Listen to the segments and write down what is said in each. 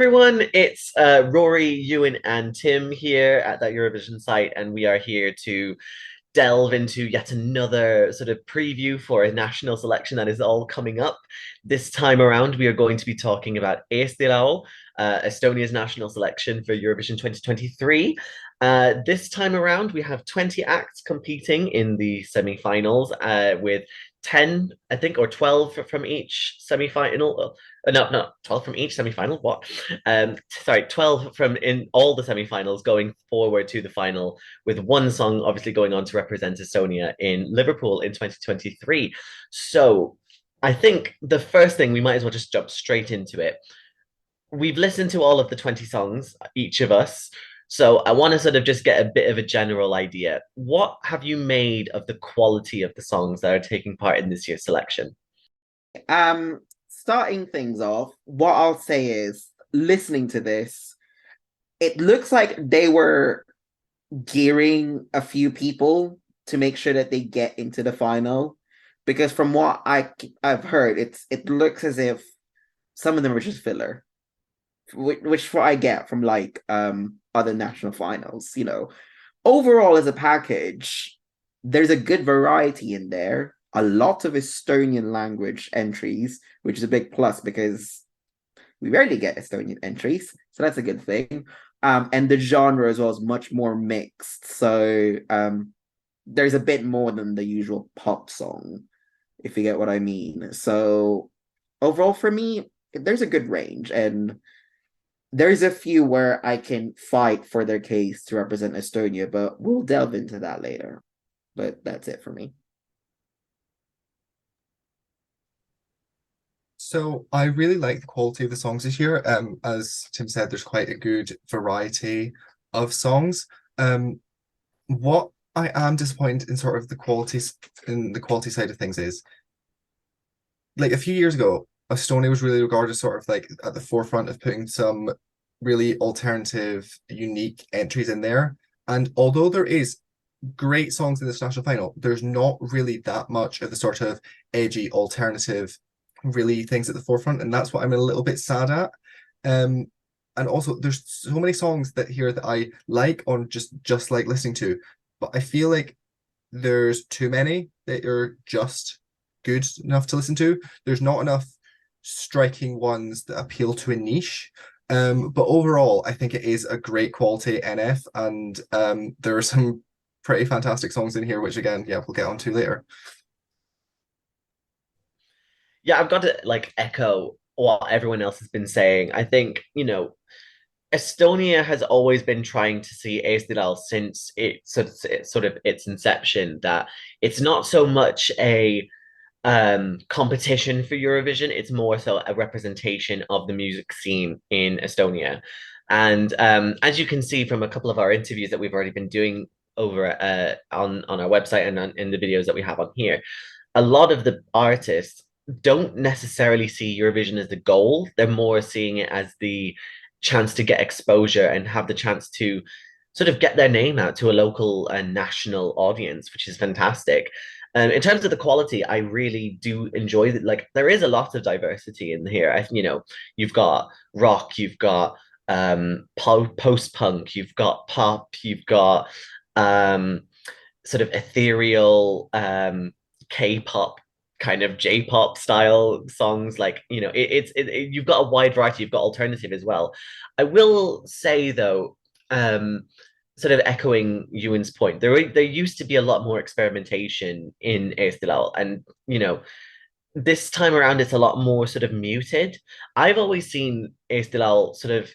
everyone. It's Rory, Ewan, and Tim here at that Eurovision site, and we are here to delve into yet another sort of preview for a national selection that is all coming up. This time around, we are going to be talking about Eesti Laul, Estonia's national selection for Eurovision 2023. This time around, we have 20 acts competing in the semi-finals with 10, I think, or 12 from each semi-final. No, 12 from each semi-final. What? Sorry, 12 from in all the semi-finals going forward to the final, with one song obviously going on to represent Estonia in Liverpool in 2023. So I think the first thing we might as well just jump straight into it. We've listened to all of the 20 songs, each of us. So I want to sort of just get a bit of a general idea. What have you made of the quality of the songs that are taking part in this year's selection? Starting things off, what I'll say is listening to this, it looks like they were gearing a few people to make sure that they get into the final. Because from what I've heard, it looks as if some of them are just filler, which what I get from other national finals. Overall as a package, there's a good variety in there. A lot of Estonian language entries, which is a big plus because we rarely get Estonian entries, so that's a good thing. And the genre as well is much more mixed. So there's a bit more than the usual pop song, if you get what I mean. So overall, for me, there's a good range, and there's a few where I can fight for their case to represent Estonia, but we'll delve into that later. But that's it for me. So I really like the quality of the songs this year. As Tim said, there's quite a good variety of songs. What I am disappointed in sort of the quality side of things is like a few years ago, Estonia was really regarded as sort of like at the forefront of putting some really alternative, unique entries in there. And although there is great songs in this national final, there's not really that much of the sort of edgy alternative really things at the forefront, and that's what I'm a little bit sad at. Um, and also there's so many songs that here that I like or just like listening to, but I feel like there's too many that are just good enough to listen to. There's not enough striking ones that appeal to a niche. But overall, I think it is a great quality NF, and there are some pretty fantastic songs in here, which again, yeah, we'll get onto later. Yeah, I've got to like echo what everyone else has been saying. I think, Estonia has always been trying to see Eesti Laul since sort of its inception, that it's not so much a competition for Eurovision, it's more so a representation of the music scene in Estonia. And as you can see from a couple of our interviews that we've already been doing over on our website and in the videos that we have on here, a lot of the artists don't necessarily see Eurovision as the goal. They're more seeing it as the chance to get exposure and have the chance to sort of get their name out to a local and national audience, which is fantastic. In terms of the quality, I really do enjoy that. Like, there is a lot of diversity in here. You've got rock, you've got post punk, you've got pop, you've got sort of ethereal K-pop kind of J-pop style songs. Like, you've got a wide variety. You've got alternative as well. I will say though, sort of echoing Ewan's point, there used to be a lot more experimentation in Eesti Laul, and this time around it's a lot more sort of muted. I've always seen Eesti Laul sort of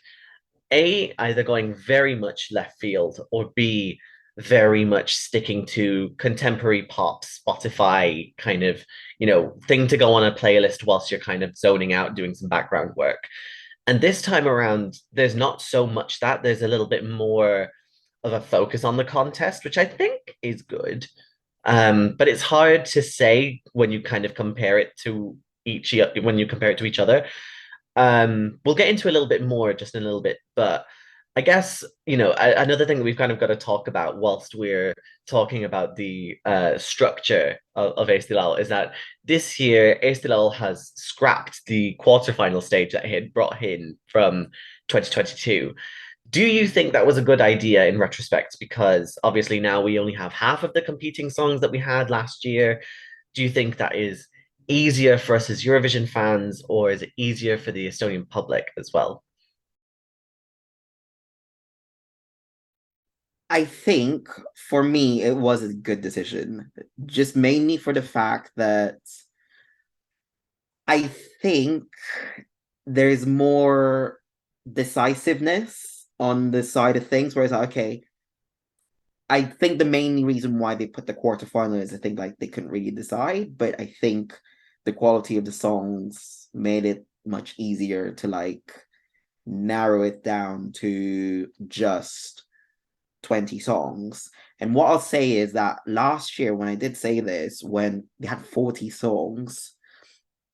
either going very much left field, or B, very much sticking to contemporary pop, Spotify kind of, thing to go on a playlist whilst you're kind of zoning out, doing some background work. And this time around, there's not so much that. There's a little bit more of a focus on the contest, which I think is good. But it's hard to say when you kind of compare it to each other. We'll get into a little bit more just in a little bit, but I guess, another thing that we've kind of got to talk about whilst we're talking about the structure of Eesti Laul is that this year Eesti Laul has scrapped the quarterfinal stage that he had brought in from 2022. Do you think that was a good idea in retrospect? Because obviously now we only have half of the competing songs that we had last year. Do you think that is easier for us as Eurovision fans, or is it easier for the Estonian public as well? I think for me, it was a good decision, just mainly for the fact that I think there's more decisiveness on the side of things, whereas, okay, I think the main reason why they put the quarterfinal is I think like they couldn't really decide, but I think the quality of the songs made it much easier to like narrow it down to just 20 songs. And what I'll say is that last year, when I did say this, when they had 40 songs,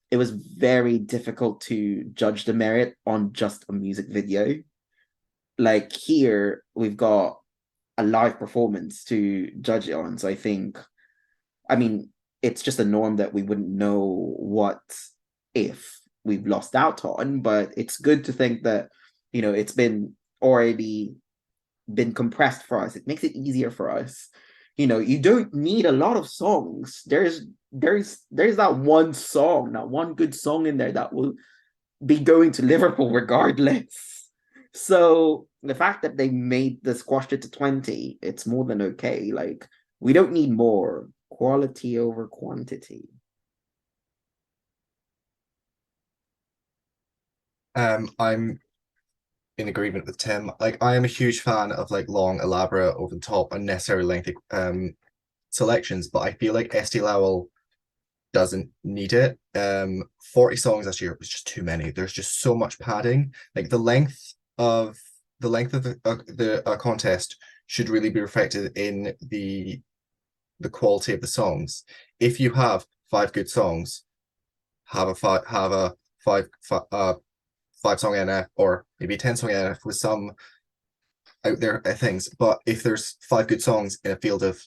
it was very difficult to judge the merit on just a music video. Like here, we've got a live performance to judge it on. So I think, I mean, it's just a norm that we wouldn't know what if we've lost out on, but it's good to think that, it's been already been compressed for us. It makes it easier for us. You don't need a lot of songs. There's that one song, that one good song in there that will be going to Liverpool regardless. So the fact that they made the squashed it to 20, it's more than okay. Like we don't need more. Quality over quantity. I'm in agreement with Tim. Like I am a huge fan of like long, elaborate, over the top, unnecessary lengthy selections, but I feel like Eesti Laul doesn't need it. 40 songs this year was just too many. There's just so much padding. Like the length of the contest should really be reflected in the quality of the songs. If you have five good songs, have a five song NF or maybe 10 song NF with some out there things. But if there's five good songs in a field of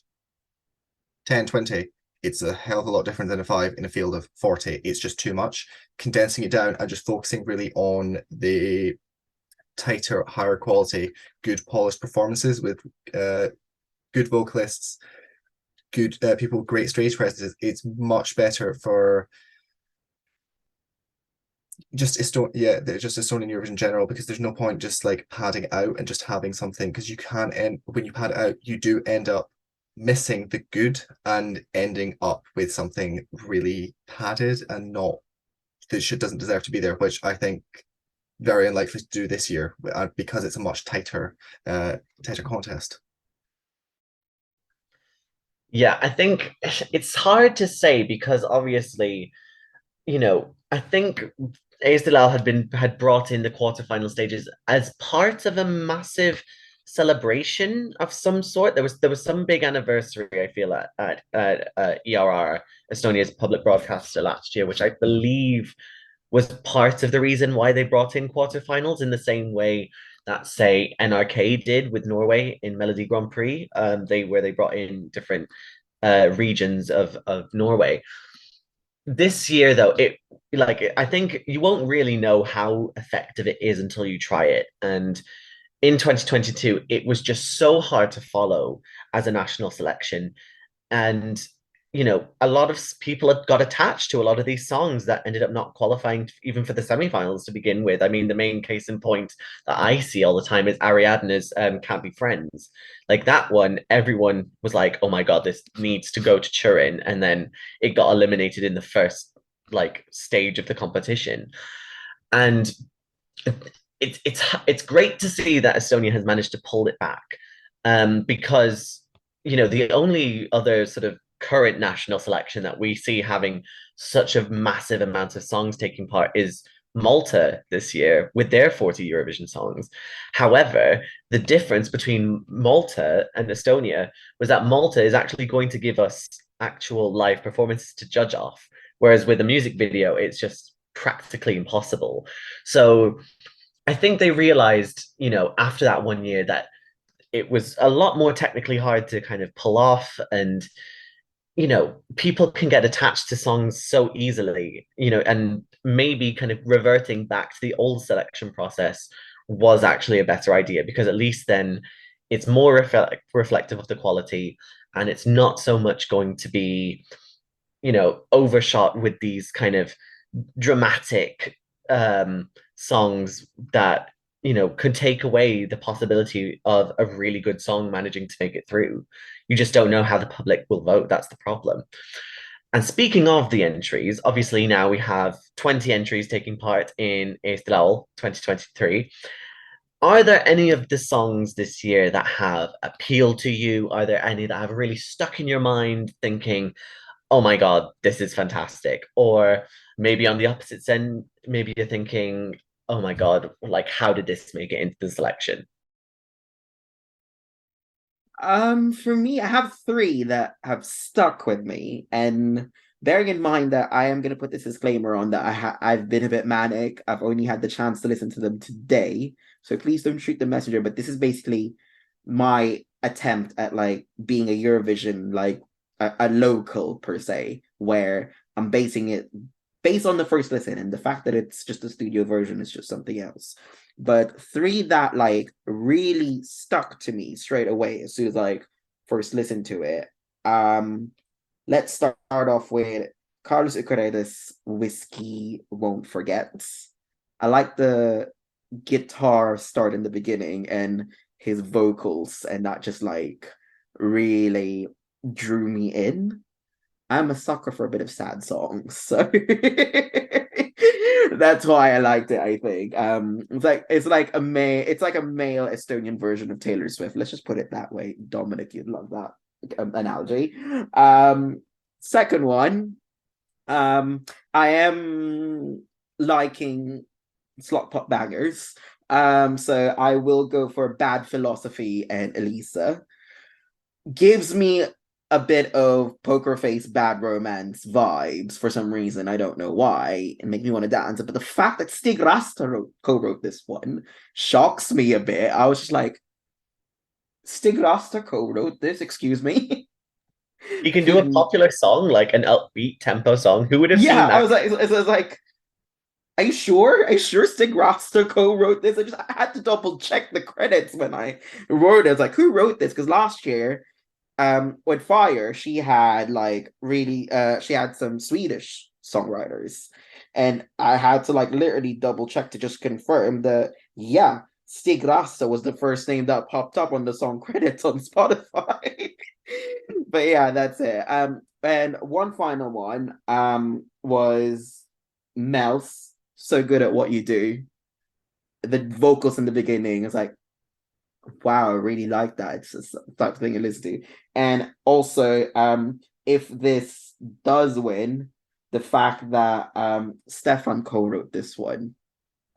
10, 20, it's a hell of a lot different than a five in a field of 40. It's just too much. Condensing it down and just focusing really on the tighter, higher quality, good polished performances with good vocalists, good people with great stage presences. It's much better for just Estonian Eurovision in general, because there's no point just like padding out and just having something, because you can't end when you pad it out, you do end up missing the good and ending up with something really padded and not that should doesn't deserve to be there, which I think very unlikely to do this year because it's a much tighter contest. Yeah, I think it's hard to say because obviously, I think Eesti Laul had brought in the quarterfinal stages as part of a massive celebration of some sort. There was some big anniversary, I feel, at ERR, Estonia's public broadcaster last year, which I believe was part of the reason why they brought in quarterfinals in the same way that say NRK did with Norway in Melody Grand Prix. They brought in different regions of Norway. This year, though, I think you won't really know how effective it is until you try it. And in 2022, it was just so hard to follow as a national selection. And a lot of people had got attached to a lot of these songs that ended up not qualifying even for the semifinals to begin with. I mean, the main case in point that I see all the time is Ariadne's Can't Be Friends. Like that one, everyone was like, oh my God, this needs to go to Turin. And then it got eliminated in the first like stage of the competition. And it's great to see that Estonia has managed to pull it back. Because the only other sort of current national selection that we see having such a massive amount of songs taking part is Malta this year with their 40 Eurovision songs. However, the difference between Malta and Estonia was that Malta is actually going to give us actual live performances to judge off, whereas with a music video, it's just practically impossible. So I think they realized, after that 1 year that it was a lot more technically hard to kind of pull off, and people can get attached to songs so easily, and maybe kind of reverting back to the old selection process was actually a better idea, because at least then it's more reflective of the quality, and it's not so much going to be, overshot with these kind of dramatic songs that could take away the possibility of a really good song managing to make it through. You just don't know how the public will vote. That's the problem. And speaking of the entries, obviously now we have 20 entries taking part in Eesti Laul 2023. Are there any of the songs this year that have appealed to you? Are there any that have really stuck in your mind, thinking, oh my God, this is fantastic? Or maybe on the opposite end, maybe you're thinking, oh my God, like, how did this make it into the selection? For me, I have three that have stuck with me, and bearing in mind that I am going to put this disclaimer on that I've been a bit manic. I've only had the chance to listen to them today, so please don't shoot the messenger. But this is basically my attempt at like being a Eurovision, like a local per se, where I'm basing it based on the first listen, and the fact that it's just a studio version is just something else. But three that like really stuck to me straight away as soon as like first listened to it. Let's start off with Carlos Icoreda's Whiskey Won't Forget. I like the guitar start in the beginning and his vocals, and that just like really drew me in. I'm a sucker for a bit of sad songs, so that's why I liked it. I think it's like a male Estonian version of Taylor Swift. Let's just put it that way. Dominic, you'd love that analogy. Second one, I am liking slot pop bangers. So I will go for Bad Philosophy and Elisa. Gives me a bit of Poker Face Bad Romance vibes for some reason. I don't know why. It makes me want to dance. But the fact that Stig Rasta co-wrote this one shocks me a bit. I was just like, Stig Rasta co-wrote this? Excuse me? You can do a popular song, like an upbeat tempo song. Who would have seen Yeah, I that? was like, are you sure? Are you sure Stig Rasta co-wrote this? I had to double check the credits when I wrote it. I was like, who wrote this? Because last year, with Fire, she had like really she had some Swedish songwriters, and I had to like literally double check to just confirm that yeah, Stig Rasta was the first name that popped up on the song credits on Spotify. But yeah, that's it. And one final one was Mel's So Good at What You Do. The vocals in the beginning is like, wow, I really like that. It's just the type of thing I listen to. And also, if this does win, the fact that Stefan co-wrote this one,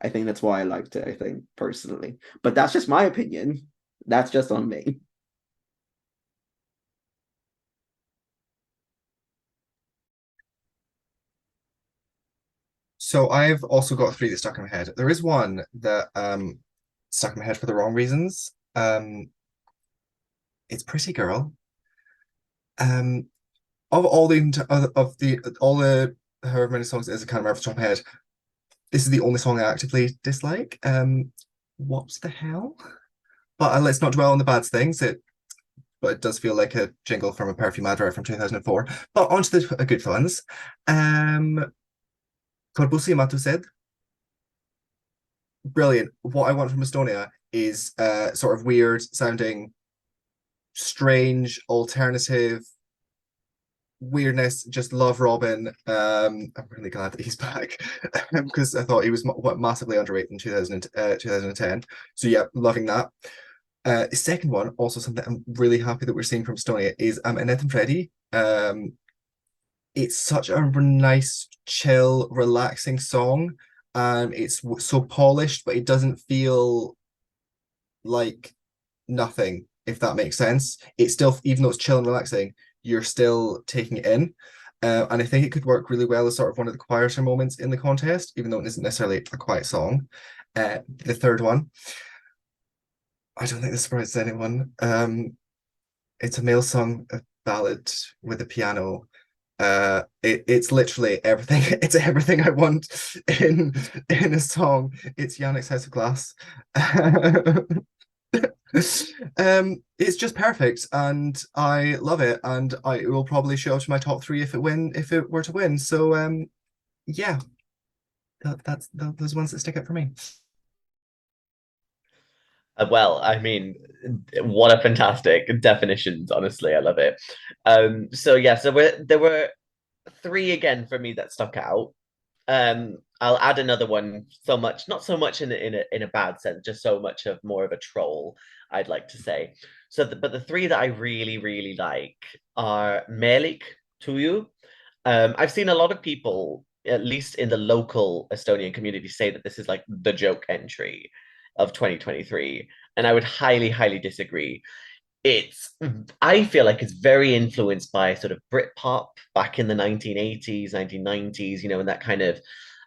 I think that's why I liked it, I think, personally. But that's just my opinion. That's just on me. So I've also got three that stuck in my head. There is one that stuck in my head for the wrong reasons. It's Pretty Girl. Um, of all the however many songs it is, I can't remember off the top of my head. This is the only song I actively dislike. What the hell? But let's not dwell on the bad things. But it does feel like a jingle from a perfume advert from 2004. But on to the good ones. Corbusi Matu said, brilliant. What I want from Estonia is sort of weird sounding, strange, alternative weirdness. Just love Robin. I'm really glad that he's back because I thought he was massively underrated in 2010. So yeah, loving that. The second one, also something I'm really happy that we're seeing from Estonia, is Annette and Freddie. It's such a nice, chill, relaxing song. It's so polished, but it doesn't feel like nothing, if that makes sense. It's still, even though it's chill and relaxing, you're still taking it in. And I think it could work really well as sort of one of the quieter moments in the contest, even though it isn't necessarily a quiet song. the third one. I don't think this surprises anyone. It's a male song, a ballad with a piano. It's literally everything. It's everything I want in a song. It's Yannick's House of Glass. It's just perfect, and I love it, and it will probably show up to my top three if it were to win. So yeah, that's those ones that stick out for me. Well, I mean, what a fantastic definitions, honestly. I love it. So yeah, there were three again for me that stuck out. I'll add another one, not so much in a bad sense, just so much of more of a troll, I'd like to say. But the three that I really, really like are Melik Tuju. I've seen a lot of people, at least in the local Estonian community, say that this is like the joke entry of 2023. And I would highly, highly disagree. It's I feel like it's very influenced by sort of Britpop back in the 1980s, 1990s, in that kind of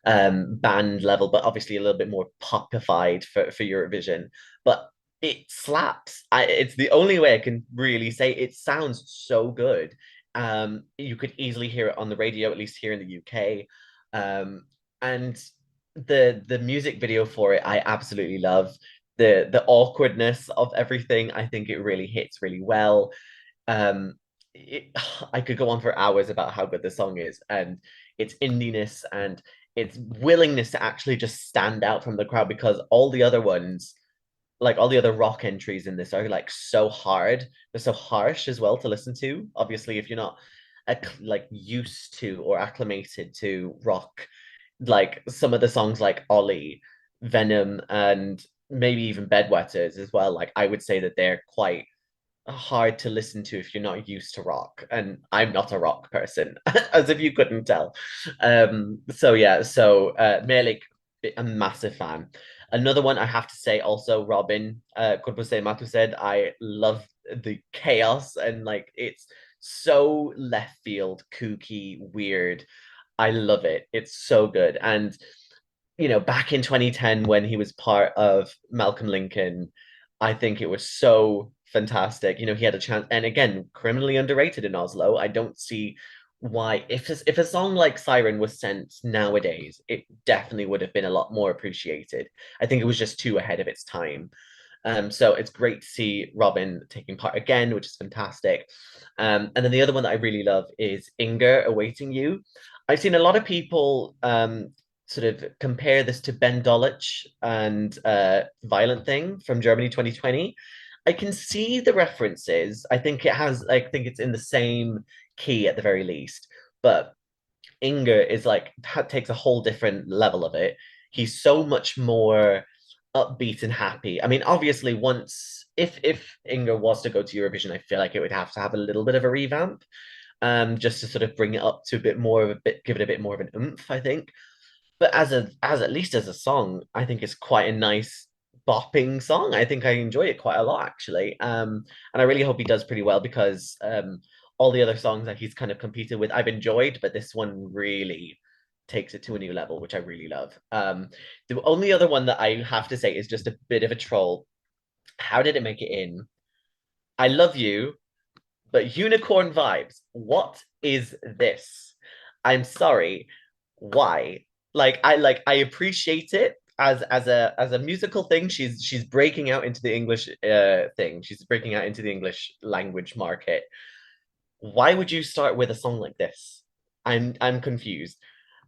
band level, but obviously a little bit more popified for Eurovision. But it slaps. It's the only way I can really say it sounds so good. You could easily hear it on the radio, at least here in the UK. And the music video for it, I absolutely love. The awkwardness of everything, I think it really hits really well. Um, it, I could go on for hours about how good the song is and its indiness and its willingness to actually just stand out from the crowd, because all the other ones, like all the other rock entries in this, are like so hard. They're so harsh as well to listen to. Obviously, if you're not like used to or acclimated to rock, like some of the songs like Ollie, Venom, and maybe even Bedwetters as well, like I would say that they're quite hard to listen to if you're not used to rock. And I'm not a rock person, as if you couldn't tell. So yeah, Melik, a massive fan. Another one I have to say also, Robin, Kurpuse Matu said, I love the chaos, and like it's so left field, kooky, weird. I love it. It's so good. And back in 2010 when he was part of Malcolm Lincoln, I think it was so fantastic. He had a chance, and again, criminally underrated in Oslo. I don't see why, if a song like Siren was sent nowadays, it definitely would have been a lot more appreciated. I think it was just too ahead of its time. So it's great to see Robin taking part again, which is fantastic. And then the other one that I really love is Inger Awaiting You. I've seen a lot of people sort of compare this to Ben Dolic and Violent Thing from Germany 2020. I can see the references. I think it's in the same key at the very least. But Inger is like takes a whole different level of it. He's so much more upbeat and happy. I mean, obviously, once if Inger was to go to Eurovision, I feel like it would have to have a little bit of a revamp, just to sort of bring it up to a bit more of give it a bit more of an oomph, I think. But as at least as a song, I think it's quite a nice bopping song. I think I enjoy it quite a lot actually. And I really hope he does pretty well, because all the other songs that he's kind of competed with, I've enjoyed, but this one really takes it to a new level, which I really love. The only other one that I have to say is just a bit of a troll. How did it make it in? I love you, but unicorn vibes. What is this? I'm sorry. Why? I appreciate it as a musical thing. She's breaking out into the English thing. She's breaking out into the English language market. Why would you start with a song like this? I'm confused.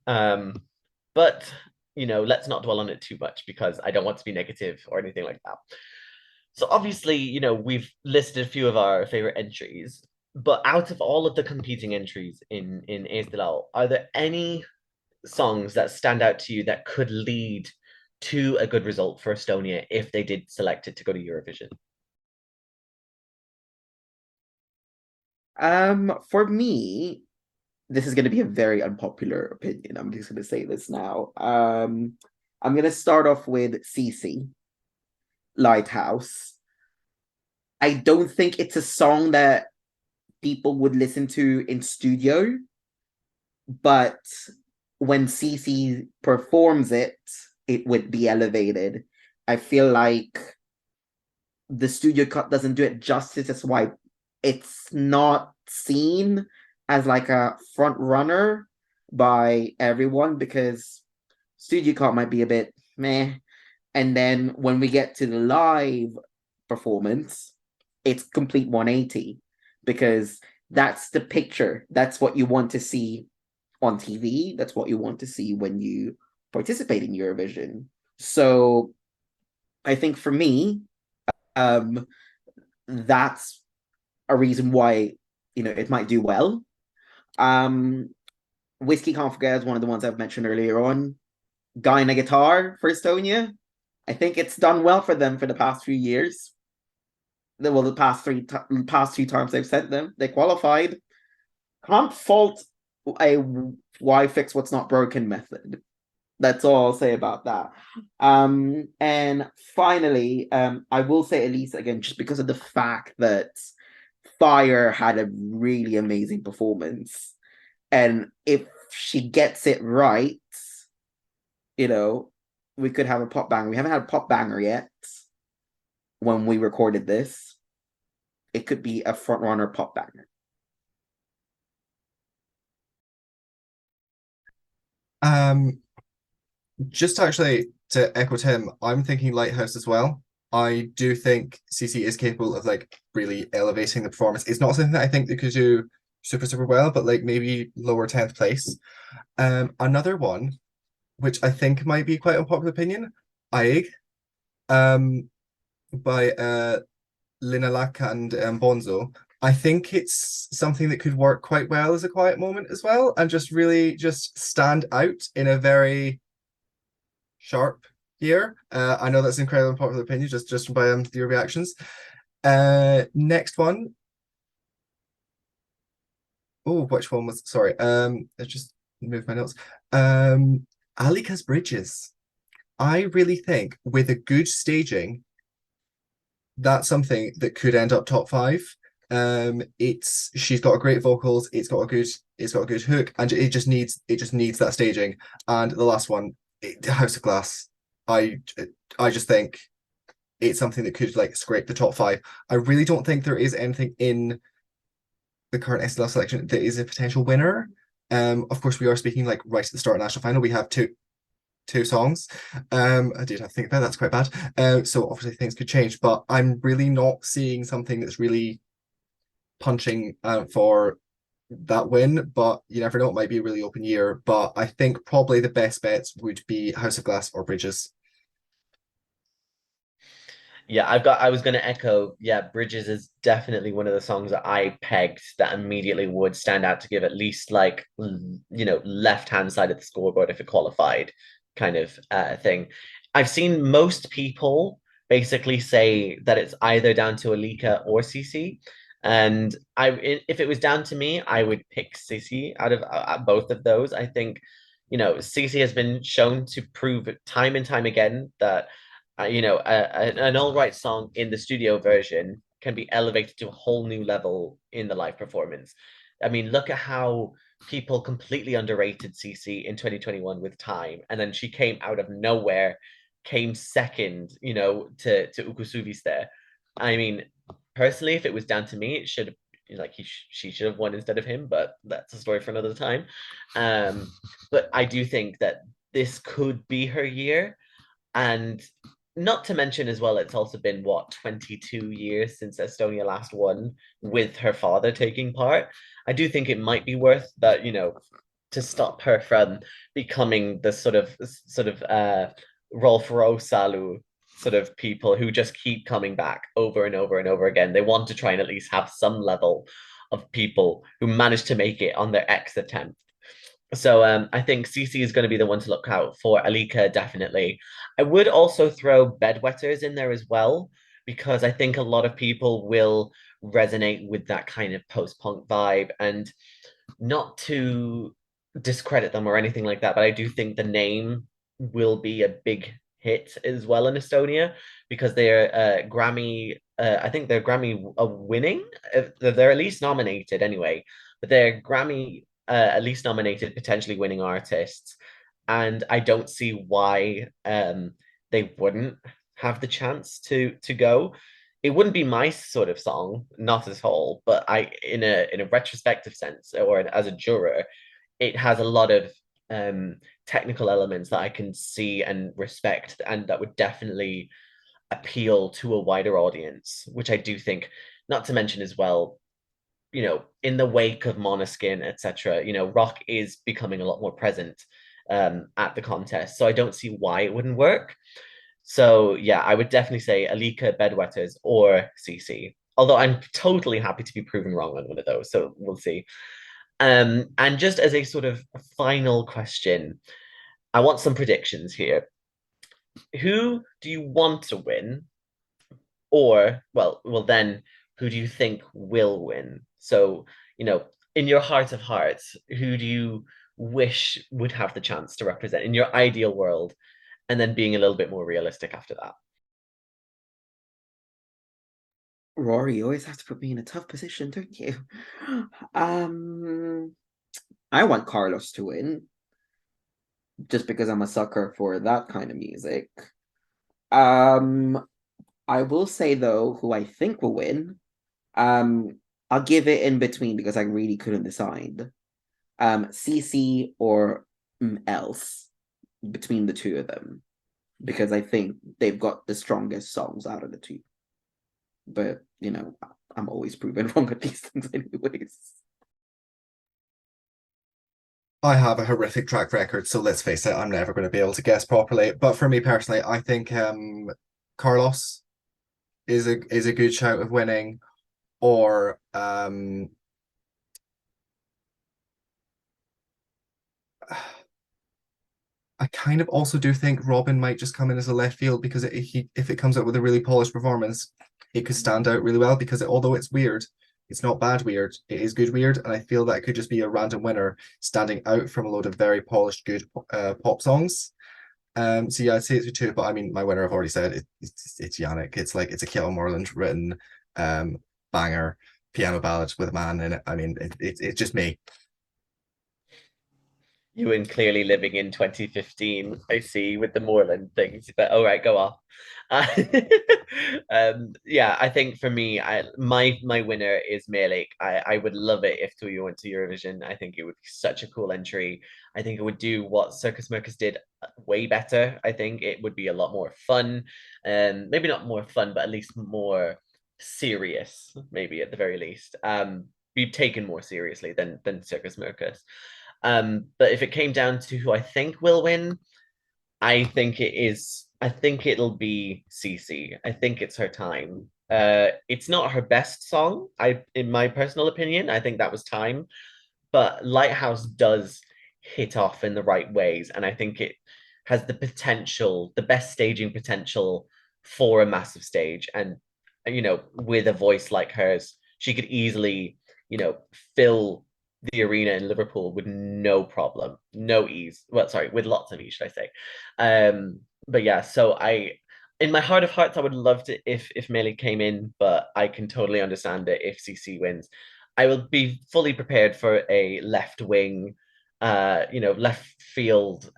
But let's not dwell on it too much, because I don't want to be negative or anything like that. So obviously, we've listed a few of our favorite entries, but out of all of the competing entries in Eesti Laul, are there any songs that stand out to you that could lead to a good result for Estonia if they did select it to go to Eurovision? For me, this is going to be a very unpopular opinion. I'm just going to say this now. I'm going to start off with CC, Lighthouse. I don't think it's a song that people would listen to in studio, but when CC performs it, it would be elevated. I feel like the studio cut doesn't do it justice. That's why it's not seen as like a front runner by everyone, because studio cut might be a bit meh. And then when we get to the live performance, it's complete 180, because that's the picture. That's what you want to see on TV. That's what you want to see when you participate in Eurovision. So I think for me, um, that's a reason why it might do well. Um, Whiskey Can't Forget is one of the ones I've mentioned earlier on. Guy in a Guitar for Estonia. I think it's done well for them for the past few years. Well, the past two times they've sent them, they qualified. Can't fault a why fix what's not broken method. That's all I'll say about that. And finally, I will say Elisa again, just because of the fact that Fire had a really amazing performance. And if she gets it right, you know, we could have a pop banger. We haven't had a pop banger yet when we recorded this. It could be a front runner pop banger. Just actually to echo Tim, I'm thinking Lighthouse as well. I do think CC is capable of like really elevating the performance. It's not something that I think they could do super, super well, but like maybe lower 10th place. Another one, which I think might be quite unpopular opinion, Aig, um, by Lina Lack and Bonzo. I think it's something that could work quite well as a quiet moment as well, and just really just stand out in a very sharp year. I know that's an incredibly unpopular opinion, just by your reactions. Next one. Oh, which one was sorry? I just moved my notes. Alika's Bridges. I really think with a good staging, that's something that could end up top five. She's got a great vocals, it's got a good hook, and it just needs that staging. And the last one, House of Glass. I just think it's something that could like scrape the top five. I really don't think there is anything in the current SLL selection that is a potential winner. Of course, we are speaking like right at the start of national final. We have two songs. I did have to think about that's quite bad. So obviously things could change, but I'm really not seeing something that's really punching for that win. But you never know, it might be a really open year. But I think probably the best bets would be House of Glass or Bridges. Yeah, I was gonna echo, yeah, Bridges is definitely one of the songs that I pegged that immediately would stand out to give at least like left hand side of the scoreboard if it qualified kind of thing. I've seen most people basically say that it's either down to Alika or CC. And if it was down to me, I would pick CC out of both of those. I think, CC has been shown to prove time and time again that an all right song in the studio version can be elevated to a whole new level in the live performance. I mean, look at how people completely underrated CC in 2021 with Time, and then she came out of nowhere, came second, to Ukusuvis there. I mean, personally, if it was down to me, it should have she should have won instead of him, but that's a story for another time. But I do think that this could be her year. And not to mention as well, it's also been what 22 years since Estonia last won with her father taking part. I do think it might be worth that, to stop her from becoming the sort of Rolf Rosalu sort of people who just keep coming back over and over and over again. They want to try and at least have some level of people who manage to make it on their X attempt. So I think CC is going to be the one to look out for. Alika, definitely. I would also throw Bedwetters in there as well, because I think a lot of people will resonate with that kind of post-punk vibe. And not to discredit them or anything like that, but I do think the name will be a big hit as well in Estonia, because they're Grammy. I think they're Grammy winning. They're at least nominated anyway, but they're Grammy at least nominated, potentially winning artists. and I don't see why they wouldn't have the chance to go. It wouldn't be my sort of song, not at all. But I, in a retrospective sense, or as a juror, it has a lot of technical elements that I can see and respect, and that would definitely appeal to a wider audience, which I do think. Not to mention as well, in the wake of Måneskin, etc., rock is becoming a lot more present at the contest. So I don't see why it wouldn't work. So yeah, I would definitely say Alika, Bedwetters, or CC. Although I'm totally happy to be proven wrong on one of those. So we'll see. And just as a sort of final question, I want some predictions here. Who do you want to win? Or, well, then who do you think will win? So, in your heart of hearts, who do you wish would have the chance to represent in your ideal world? And then being a little bit more realistic after that. Rory, you always have to put me in a tough position, don't you? Um, I want Carlos to win, just because I'm a sucker for that kind of music. Um, I will say though, who I think will win. I'll give it in between because I really couldn't decide. CC or Else between the two of them because I think they've got the strongest songs out of the two. But I'm always proven wrong at these things, anyways. I have a horrific track record, so let's face it, I'm never going to be able to guess properly. But for me personally, I think Carlos is a good shout of winning, or I kind of also do think Robin might just come in as a left field because if it comes up with a really polished performance, it could stand out really well because although it's weird, it's not bad weird. It is good weird, and I feel that it could just be a random winner standing out from a load of very polished, good pop songs. So yeah, I'd say it's a two, but I mean, my winner I've already said it's Yannick. It's like it's a Ketel Moreland written banger piano ballad with a man in it. I mean, it's just me. Euan clearly living in 2015, I see, with the Moreland things. But all right, go off. Uh, yeah, I think for me, my winner is Melik. I would love it if Tuyo went to Eurovision. I think it would be such a cool entry. I think it would do what Circus Mircus did way better. I think it would be a lot more fun, and maybe not more fun, but at least more serious, maybe at the very least. Be taken more seriously than Circus Mircus. But if it came down to who I think will win, I think it'll be Cece. I think it's her time. It's not her best song, in my personal opinion. I think that was time, but Lighthouse does hit off in the right ways, and I think it has the potential, the best staging potential for a massive stage. And with a voice like hers, she could easily, fill the arena in Liverpool with no problem, no ease. Well, sorry, with lots of ease, should I say? But yeah, so in my heart of hearts, I would love to if Meili came in, but I can totally understand it if CC wins. I will be fully prepared for a left wing, left field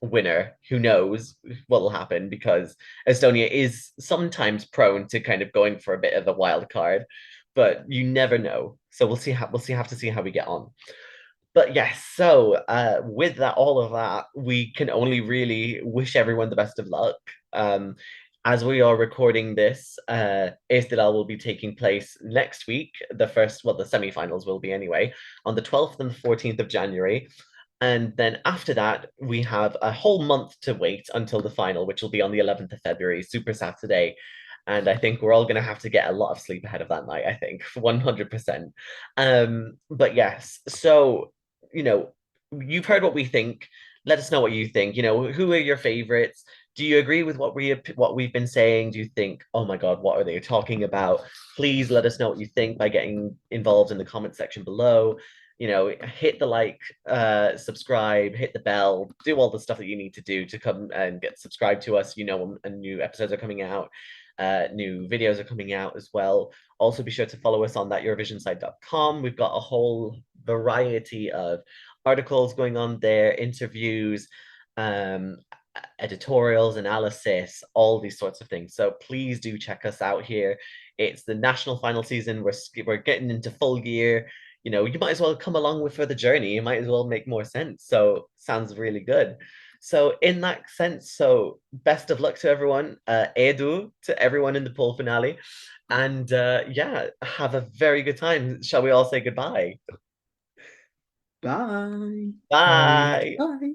winner. Who knows what will happen because Estonia is sometimes prone to kind of going for a bit of a wild card, but you never know. So have to see how we get on. But yes, so with that, all of that, we can only really wish everyone the best of luck. As we are recording this, Eesti Laul will be taking place next week. The semi-finals will be anyway, on the 12th and the 14th of January. And then after that, we have a whole month to wait until the final, which will be on the 11th of February, Super Saturday. And I think we're all going to have to get a lot of sleep ahead of that night, I think, 100%. But yes, so, you've heard what we think. Let us know what you think. Who are your favorites? Do you agree with what we've been saying? Do you think, oh my God, what are they talking about? Please let us know what you think by getting involved in the comment section below. Hit the like, subscribe, hit the bell, do all the stuff that you need to do to come and get subscribed to us, when new episodes are coming out. New videos are coming out as well. Also, be sure to follow us on that eurovisionsite.com. We've got a whole variety of articles going on there, interviews, um, editorials, analysis, all these sorts of things. So please do check us out here. It's the national final season. We're getting into full gear. You know, you might as well come along with for the journey. It might as well make more sense. So sounds really good. So in that sense, so best of luck to everyone. Edu to everyone in the pool finale. And yeah, have a very good time. Shall we all say goodbye? Bye. Bye. Bye. Bye.